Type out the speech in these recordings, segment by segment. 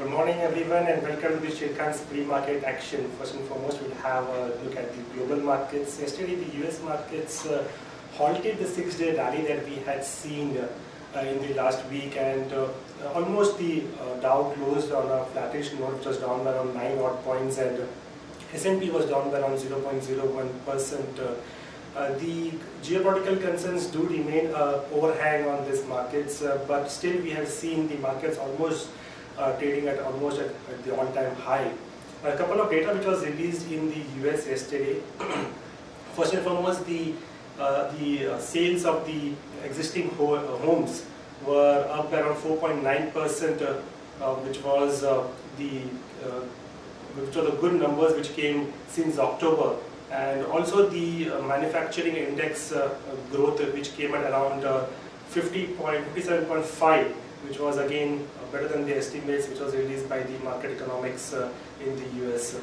Good morning everyone and welcome to the Sharekhan's pre-market action. First and foremost, we'll have a look at the global markets. Yesterday the US markets halted the 6-day rally that we had seen in the last week, and almost the Dow closed on a flattish note, which was down by around 9 odd points, and S&P was down by around 0.01%. The geopolitical concerns do remain overhang on these markets, but still we have seen the markets almost trading at the all-time high. A couple of data which was released in the US yesterday. First and foremost, the sales of the existing homes were up by around 4.9%, which was the good numbers which came since October. And also the manufacturing index growth, which came at around 57.5, which was again better than the estimates which was released by the market economics in the US.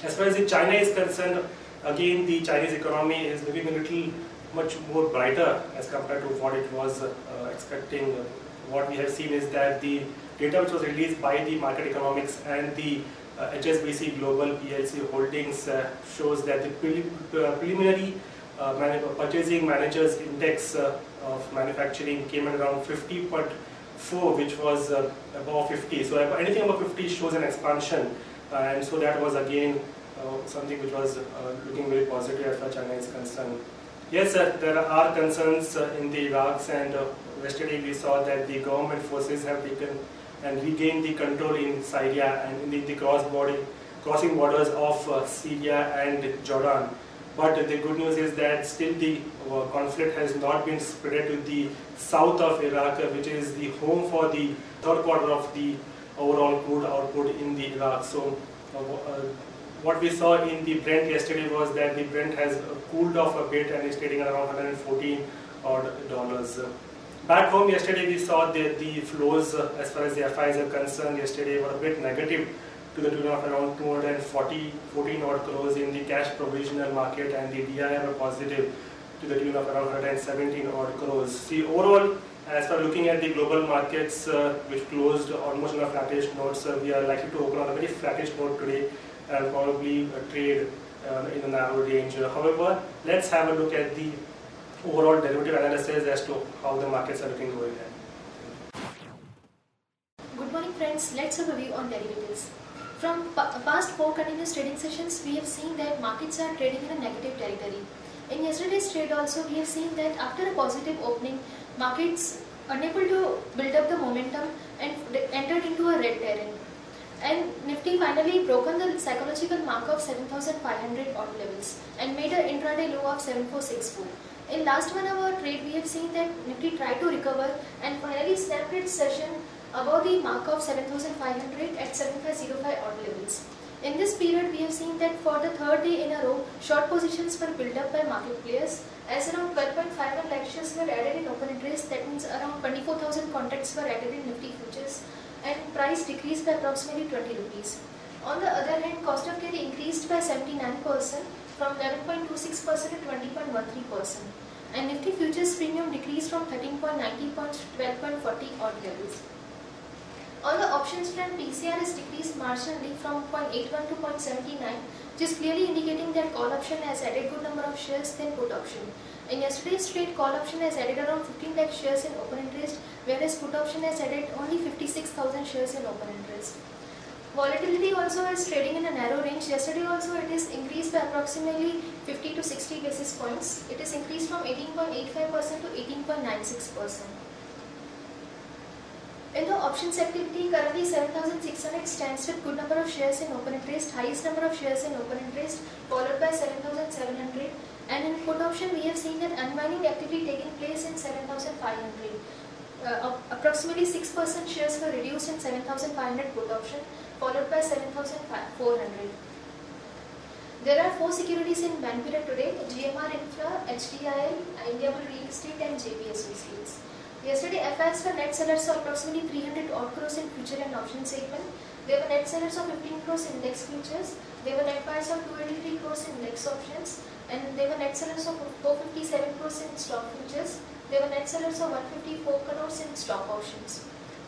As far as the China is concerned, again the Chinese economy is looking a little much more brighter as compared to what it was expecting. What we have seen is that the data which was released by the market economics and the HSBC Global PLC Holdings shows that the preliminary purchasing managers index of manufacturing came at around 50.4, which was above 50. So anything above 50 shows an expansion, and so that was again something which was looking very positive as far as China is concerned. Yes, there are concerns in the Iraq, and yesterday we saw that the government forces have taken and regain the control in Syria and in the crossing borders of Syria and Jordan. But the good news is that still the conflict has not been spread to the south of Iraq, which is the home for the third quarter of the overall crude output in the Iraq. So what we saw in the Brent yesterday was that the Brent has cooled off a bit and is trading at around $114 odd. Back home yesterday we saw the flows as far as the FIs are concerned yesterday were a bit negative, to the tune of around 14 odd crores in the cash provisional market, and the DII were positive to the tune of around 117 odd crores. See, overall, as for looking at the global markets which closed almost on a flattish note, we are likely to open on a very flattish note today and probably trade in a narrow range. However, let's have a look at the overall derivative analysis as to how the markets are looking going ahead. Good morning friends, let's have a view on derivatives. From past 4 continuous trading sessions, we have seen that markets are trading in a negative territory. In yesterday's trade also, we have seen that after a positive opening, markets unable to build up the momentum and entered into a red terrain. And Nifty finally broken the psychological mark of 7,500 odd levels and made an intraday low of 7,464. In last 1 hour trade, we have seen that Nifty tried to recover and finally snapped its session above the mark of 7,500 at 7,505 odd levels. In this period, we have seen that for the third day in a row, short positions were built up by market players, as around 12.51 lakh shares were added in open interest. That means around 24,000 contracts were added in Nifty futures, and price decreased by approximately 20 rupees. On the other hand, cost of carry increased by 79% from 11.26% to 20.13%, and Nifty futures premium decreased from 13.90 points to 12.40 odd levels. On the options front, PCR has decreased marginally from 0.81 to 0.79, which is clearly indicating that call option has added good number of shares than put option. In yesterday's trade, call option has added around 15 lakh shares in open interest, whereas put option has added only 56,000 shares in open interest. Volatility also is trading in a narrow range. Yesterday also it is increased by approximately 50 to 60 basis points. It is increased from 18.85% to 18.96%. In the options activity, currently 7,600 stands with good number of shares in open interest, highest number of shares in open interest, followed by 7,700. And in put option, we have seen that unwinding activity taking place in 7,500. Approximately 6% shares were reduced in 7,500 put option, followed by 7,400. There are 4 securities in ban period today: GMR Infra, HDIL, Indiabulls Real Estate, and JP Associates. Yesterday, FIs were net sellers of approximately 300 odd crores in future and option segment. They were net sellers of 15 crores in index futures. They were net buyers of 283 crores in index options, and they were net sellers of 457 crores in stock futures. They were net sellers of 154 crores in stock options.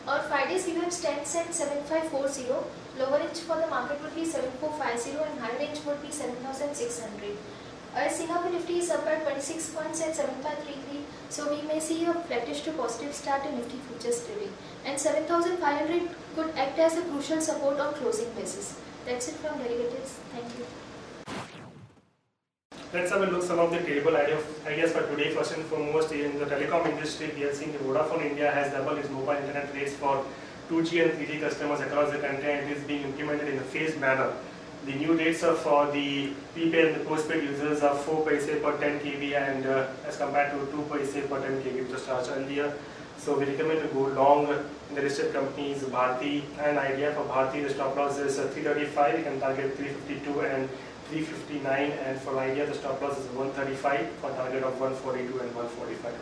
Our Friday CVM stands at 7540. Lower range for the market would be 7450 and high range would be 7600. Our Singapore Nifty is up at 26 points at 7533. So we may see a flattish to positive start in Nifty futures trading. And 7500 could act as a crucial support on closing basis. That's it from derivatives. Thank you. Let's have a look at some of the tradable ideas for today. First and foremost, in the telecom industry, we have seen the Vodafone India has doubled its mobile internet rates for 2G and 3G customers across the country, and it is being implemented in a phased manner. The new rates for the prepaid and the postpaid users are 4 paise per 10 kb and as compared to 2 paise per 10 kb which was charged earlier. So we recommend to go long in the listed companies. Bharti and Idea. For Bharti, the stop loss is 335. You can target 352 and 359, and for Idea the stop loss is 135 for target of 142 and 145.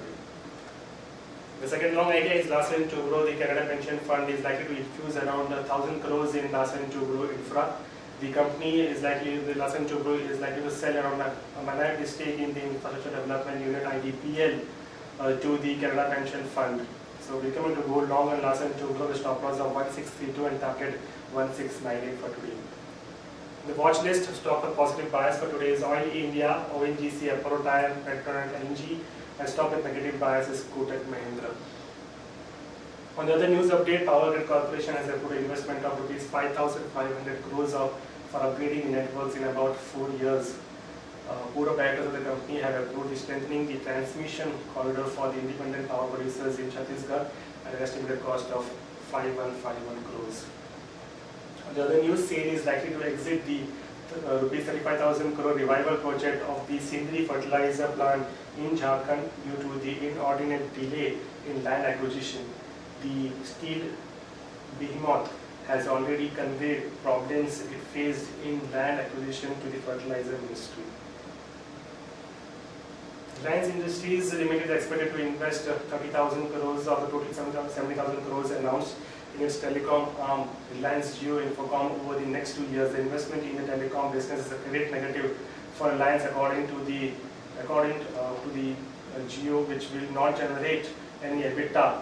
The second long idea is Larsen & Toubro. The Canada Pension Fund is likely to infuse around 1,000 crores in Larsen & Toubro infra. The company is likely, the Larsen & Toubro is likely to sell around a minority stake in the Infrastructure Development Unit (IDPL) to the Canada Pension Fund. So we recommend to go long on Larsen & Toubro. The stop loss of 1632 and target 1698 for today. The watch list stock with positive bias for today is Oil India, ONGC, Apollo Tyre, Petronet, LNG, and stock with negative bias is Kotak Mahindra. On the other news update, Power Grid Corporation has approved an investment of rupees 5,500 crores for upgrading the networks in about 4 years. Board of directors of the company have approved strengthening the transmission corridor for the independent power producers in Chhattisgarh at an estimated cost of 5151 crores. The other news, SAIL is likely to exit the rupees 35,000 crore revival project of the Sindri fertilizer plant in Jharkhand due to the inordinate delay in land acquisition. The steel behemoth has already conveyed problems it faced in land acquisition to the fertilizer ministry. Reliance Industries Limited is expected to invest 30,000 crores of the total 70,000 crores announced in its telecom arm, Reliance Jio Infocom, over the next 2 years. The investment in the telecom business is a credit negative for Reliance according to the Jio, which will not generate any EBITDA,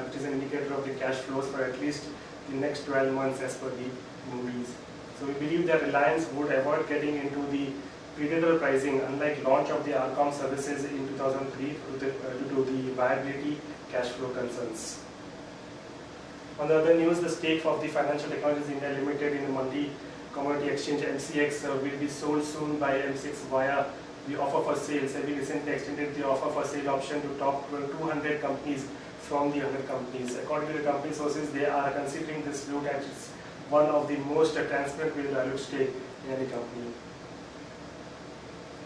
which is an indicator of the cash flows for at least the next 12 months as per the movies. So we believe that Reliance would avoid getting into the predator pricing, unlike launch of the Arcom services in 2003 due to the viability cash flow concerns. On the other news, the stake of the Financial Technologies India Limited in the multi-commodity exchange MCX will be sold soon by M6 via the offer for sale. SEBI recently extended the offer for sale option to top 200 companies from the 100 companies. According to the company sources, they are considering this route as one of the most transparent way to dilute stake in any company.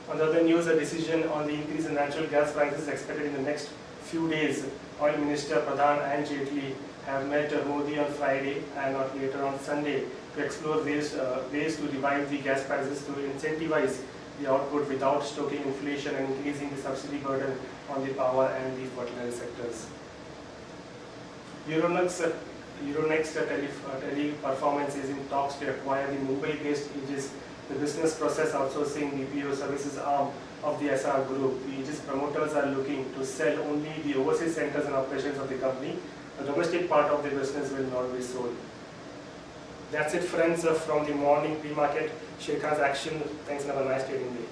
On the other news, a decision on the increase in natural gas prices is expected in the next few days. Oil Minister Pradhan and Jaitley have met Modi on Friday and later on Sunday to explore ways to revive the gas prices to incentivize the output without stoking inflation and increasing the subsidy burden on the power and the fertilizer sectors. Euronext Teleperformance is in talks to acquire the Mumbai-based Aegis, the business process outsourcing BPO services arm of the SR Group. The Aegis promoters are looking to sell only the overseas centers and operations of the company. The domestic part of the business will not be sold. That's it, friends, from the morning pre-market share transaction. Thanks and have a nice trading day.